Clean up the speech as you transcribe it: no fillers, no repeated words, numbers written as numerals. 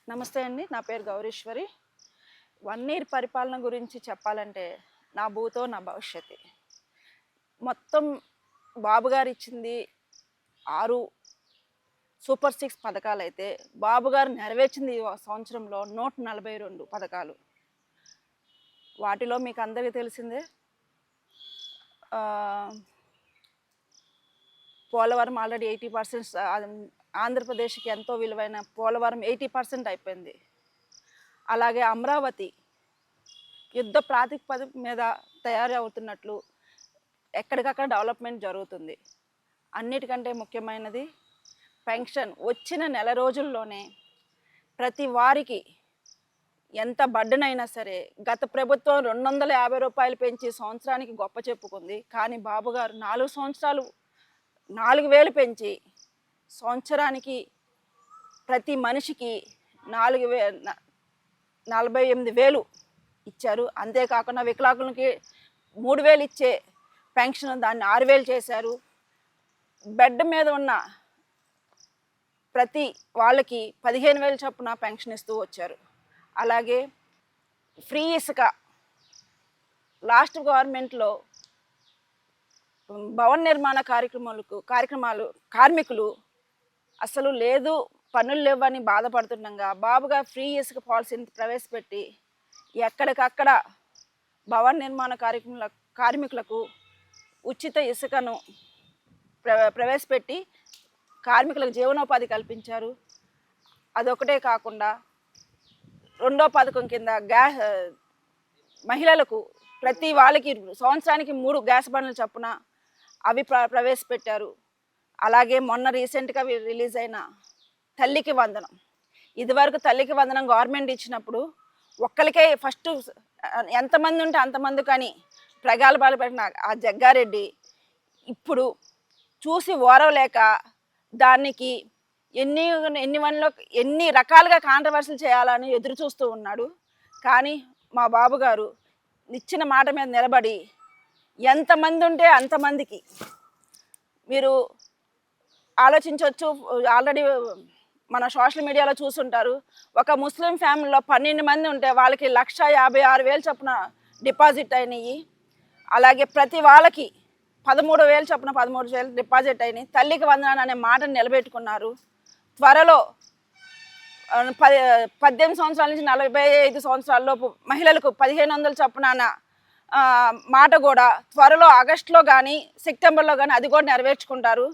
నమస్తే అండి. నా పేరు గౌరీశ్వరి. 1 ఇయర్ పరిపాలన గురించి చెప్పాలంటే నా భూతో నా భవిష్యత్తే. మొత్తం బాబు గారు ఇచ్చింది 6 సూపర్ 6 పథకాలైతే బాబు గారు నెరవేర్చింది ఈ సంవత్సరంలో 142 పథకాలు. వాటిలో మీకు అందరికీ తెలిసిందే పోలవరం ఆల్రెడీ 80% ఆంధ్రప్రదేశ్కి ఎంతో విలువైన పోలవరం 80% అయిపోయింది. అలాగే అమరావతి యుద్ధ ప్రాతిపదిక మీద తయారవుతున్నట్లు ఎక్కడికక్కడ డెవలప్మెంట్ జరుగుతుంది. అన్నిటికంటే ముఖ్యమైనది పెన్షన్ వచ్చిన నెల రోజుల్లోనే ప్రతి వారికి ఎంత బడ్డనైనా సరే గత ప్రభుత్వం 250 రూపాయలు పెంచి సంవత్సరానికి గొప్ప చెప్పుకుంది. కానీ బాబు గారు 4 సంవత్సరాలు 4000 పెంచి సంవత్సరానికి ప్రతి మనిషికి 48,000 ఇచ్చారు. అంతేకాకుండా వికలాంగులకి 3,000 ఇచ్చే పెన్షన్ దాన్ని 6,000 చేశారు. బెడ్ మీద ఉన్న ప్రతి వాళ్ళకి 15,000 చొప్పున పెన్షన్ ఇస్తూ వచ్చారు. అలాగే ఫ్రీ ఇసుక లాస్ట్ గవర్నమెంట్లో భవన నిర్మాణ కార్మికులు అసలు లేదు, పనులు లేవని బాధపడుతుండగా బాబుగా ఫ్రీ ఇసుక పాలసీని ప్రవేశపెట్టి ఎక్కడికక్కడ భవన నిర్మాణ కార్మికులకు ఉచిత ఇసుకను ప్రవేశపెట్టి కార్మికులకు జీవనోపాధి కల్పించారు. అదొకటే కాకుండా 2వ పథకం కింద మహిళలకు ప్రతి వాళ్ళకి సంవత్సరానికి 3 గ్యాస్ బండ్లు చొప్పున అవి ప్రవేశపెట్టారు. అలాగే మొన్న రీసెంట్గా రిలీజ్ అయిన తల్లికి వందనం, ఇదివరకు తల్లికి వందనం గవర్నమెంట్ ఇచ్చినప్పుడు ఒక్కరికే ఫస్ట్ ఎంతమంది ఉంటే అంతమంది కానీ ప్రగల్భాలు పెట్టిన ఆ జగ్గారెడ్డి ఇప్పుడు చూసి ఓరవలేక దానికి ఎన్ని రకాలుగా కాంట్రవర్సీలు చేయాలని ఎదురు చూస్తూ ఉన్నాడు. కానీ మా బాబు గారు ఇచ్చిన మాట మీద నిలబడి ఎంతమంది ఉంటే అంతమందికి మీరు ఆలోచించవచ్చు. ఆల్రెడీ మన సోషల్ మీడియాలో చూసుంటారు. ఒక ముస్లిం ఫ్యామిలీలో 12 మంది ఉంటే వాళ్ళకి 1,56,000 చొప్పున డిపాజిట్ అయినాయి. అలాగే ప్రతి వాళ్ళకి 13,000 చొప్పున 13,000 డిపాజిట్ అయినాయి. తల్లికి వందనాన్ని అనే మాటను నిలబెట్టుకున్నారు. త్వరలో 18 సంవత్సరాల నుంచి 45 సంవత్సరాల లోపు మహిళలకు 1,500 చొప్పున మాట కూడా త్వరలో ఆగస్టులో కానీ సెప్టెంబర్లో కానీ అది కూడా నెరవేర్చుకుంటారు.